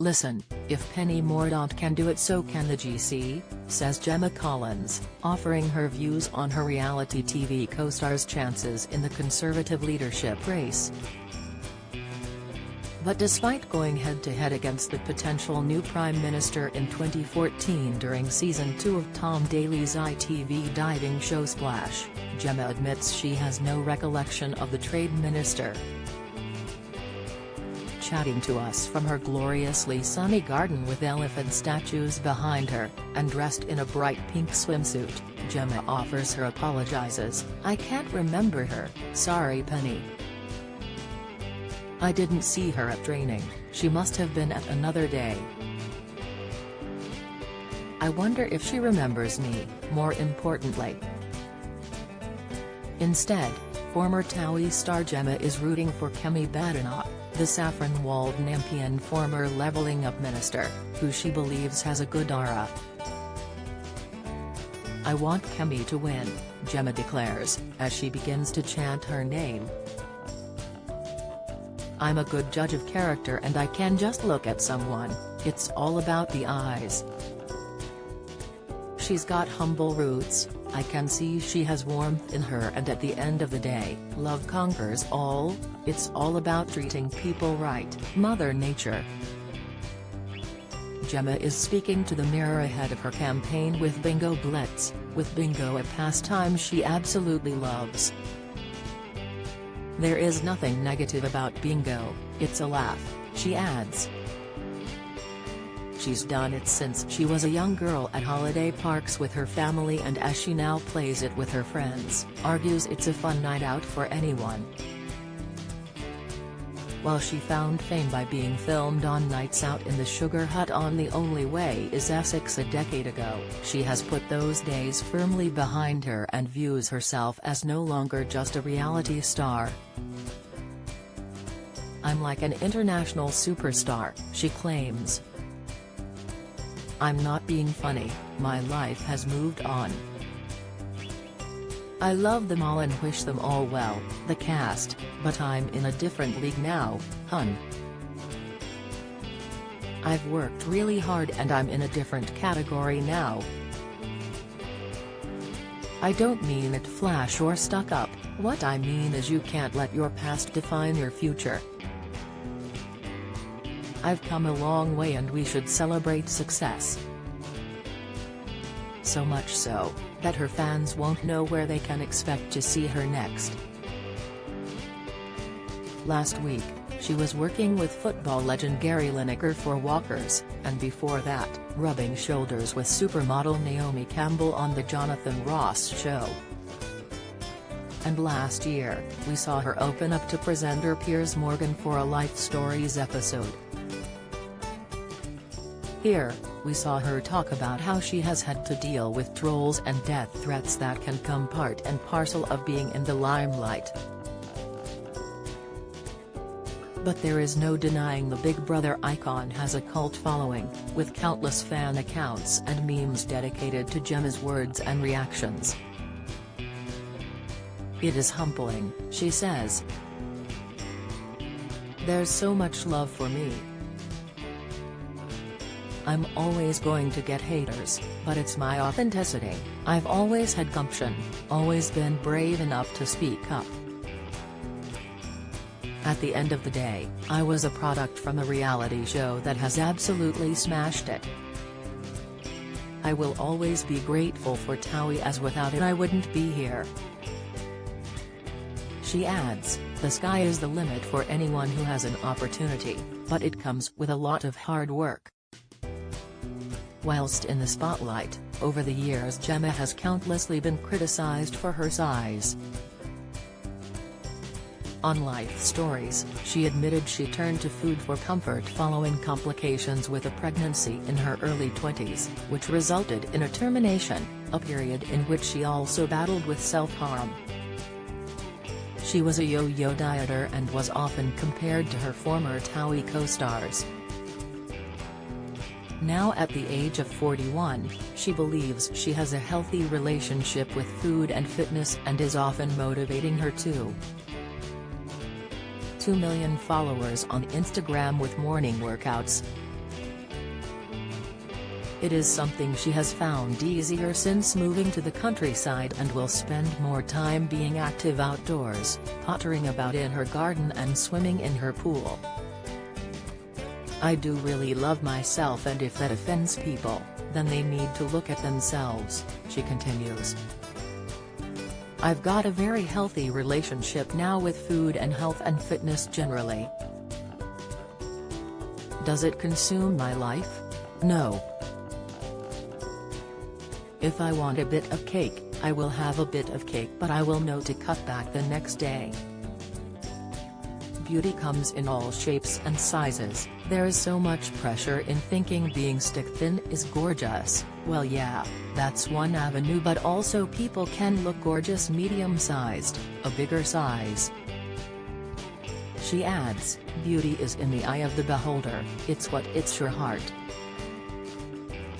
Listen, if Penny Mordaunt can do it, so can the GC, says Gemma Collins, offering her views on her reality TV co-star's chances in the Conservative leadership race. But despite going head-to-head against the potential new Prime Minister in 2014 during Season 2 of Tom Daley's ITV diving show Splash, Gemma admits she has no recollection of the Trade Minister. Chatting to us from her gloriously sunny garden with elephant statues behind her, and dressed in a bright pink swimsuit, Gemma offers her apologizes. "I can't remember her, sorry Penny. I didn't see her at training, she must have been at another day. I wonder if she remembers me, more importantly." Instead, former TOWIE star Gemma is rooting for Kemi Badenoch, the saffron-walled Nampian former Levelling Up minister, who she believes has a good aura. "I want Kemi to win," Gemma declares, as she begins to chant her name. "I'm a good judge of character and I can just look at someone, it's all about the eyes. She's got humble roots, I can see she has warmth in her, and at the end of the day, love conquers all, it's all about treating people right, Mother Nature." Gemma is speaking to the mirror ahead of her campaign with Bingo Blitz, with bingo a pastime she absolutely loves. "There is nothing negative about bingo, it's a laugh," she adds. She's done it since she was a young girl at holiday parks with her family, and as she now plays it with her friends, argues it's a fun night out for anyone. While she found fame by being filmed on nights out in the Sugar Hut on The Only Way Is Essex a decade ago, she has put those days firmly behind her and views herself as no longer just a reality star. "I'm like an international superstar," she claims. "I'm not being funny, my life has moved on. I love them all and wish them all well, the cast, but I'm in a different league now, hun. I've worked really hard and I'm in a different category now. I don't mean it flash or stuck up, what I mean is you can't let your past define your future. I've come a long way and we should celebrate success." So much so, that her fans won't know where they can expect to see her next. Last week, she was working with football legend Gary Lineker for Walkers, and before that, rubbing shoulders with supermodel Naomi Campbell on The Jonathan Ross Show. And last year, we saw her open up to presenter Piers Morgan for a Life Stories episode. Here, we saw her talk about how she has had to deal with trolls and death threats that can come part and parcel of being in the limelight. But there is no denying the Big Brother icon has a cult following, with countless fan accounts and memes dedicated to Gemma's words and reactions. "It is humbling," she says. "There's so much love for me. I'm always going to get haters, but it's my authenticity, I've always had gumption, always been brave enough to speak up. At the end of the day, I was a product from a reality show that has absolutely smashed it. I will always be grateful for TOWIE, as without it I wouldn't be here." She adds, "The sky is the limit for anyone who has an opportunity, but it comes with a lot of hard work." Whilst in the spotlight, over the years Gemma has countlessly been criticized for her size. On Life Stories, she admitted she turned to food for comfort following complications with a pregnancy in her early 20s, which resulted in a termination, a period in which she also battled with self-harm. She was a yo-yo dieter and was often compared to her former TOWIE co-stars. Now at the age of 41, she believes she has a healthy relationship with food and fitness and is often motivating her too. 2 million followers on Instagram with morning workouts. It is something she has found easier since moving to the countryside and will spend more time being active outdoors, pottering about in her garden and swimming in her pool. I do really love myself, and if that offends people, then they need to look at themselves, she continues. I've got a very healthy relationship now with food and health and fitness generally. Does it consume my life? No. If I want a bit of cake, I will have a bit of cake, but I will know to cut back the next day. Beauty comes in all shapes and sizes. There is so much pressure in thinking being stick thin is gorgeous. Well, yeah, that's one avenue, but also people can look gorgeous medium-sized, a bigger size. She adds, beauty is in the eye of the beholder, it's what hits your heart.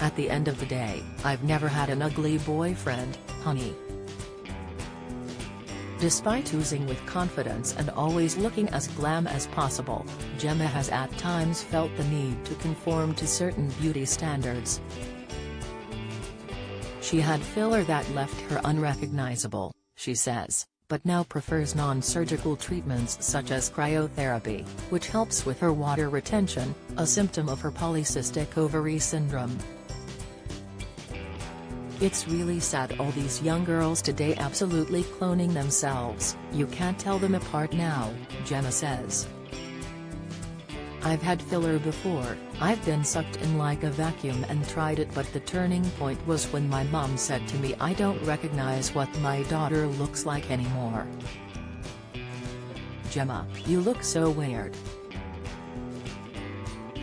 At the end of the day, I've never had an ugly boyfriend, honey. Despite oozing with confidence and always looking as glam as possible, Gemma has at times felt the need to conform to certain beauty standards. She had filler that left her unrecognizable, she says, but now prefers non-surgical treatments such as cryotherapy, which helps with her water retention, a symptom of her polycystic ovary syndrome. It's really sad, all these young girls today absolutely cloning themselves. You can't tell them apart now, Gemma says. I've had filler before, I've been sucked in like a vacuum and tried it, but the turning point was when my mom said to me, I don't recognize what my daughter looks like anymore. Gemma, you look so weird.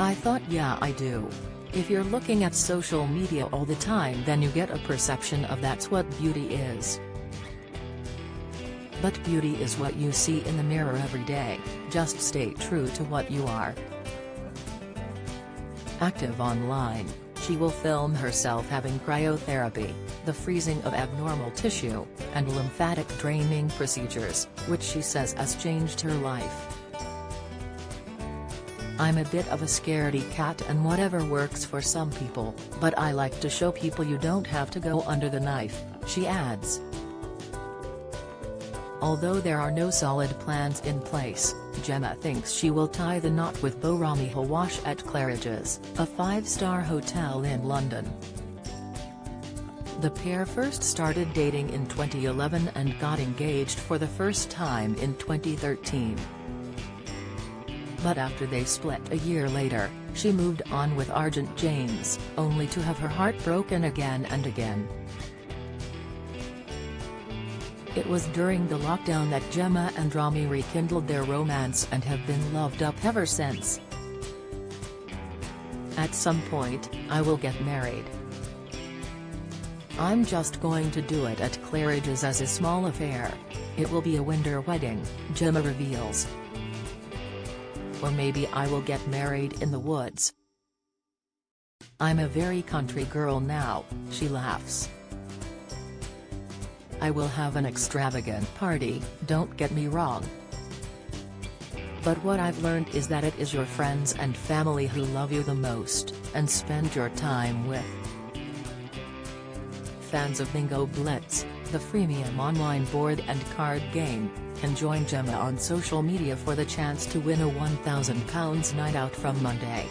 I thought, yeah, I do. If you're looking at social media all the time, then you get a perception of that's what beauty is. But beauty is what you see in the mirror every day, just stay true to what you are. Active online, she will film herself having cryotherapy, the freezing of abnormal tissue, and lymphatic draining procedures, which she says has changed her life. I'm a bit of a scaredy cat and whatever works for some people, but I like to show people you don't have to go under the knife, she adds. Although there are no solid plans in place, Gemma thinks she will tie the knot with Beau Rami Hawash at Claridge's, a 5-star hotel in London. The pair first started dating in 2011 and got engaged for the first time in 2013. But after they split a year later, she moved on with Argent James, only to have her heart broken again and again. It was during the lockdown that Gemma and Rami rekindled their romance and have been loved up ever since. At some point, I will get married. I'm just going to do it at Claridge's as a small affair. It will be a winter wedding, Gemma reveals. Or maybe I will get married in the woods. I'm a very country girl now, she laughs. I will have an extravagant party, don't get me wrong. But what I've learned is that it is your friends and family who love you the most, and spend your time with. Fans of Bingo Blitz, the freemium online board and card game, can join Gemma on social media for the chance to win a £1,000 night out from Monday.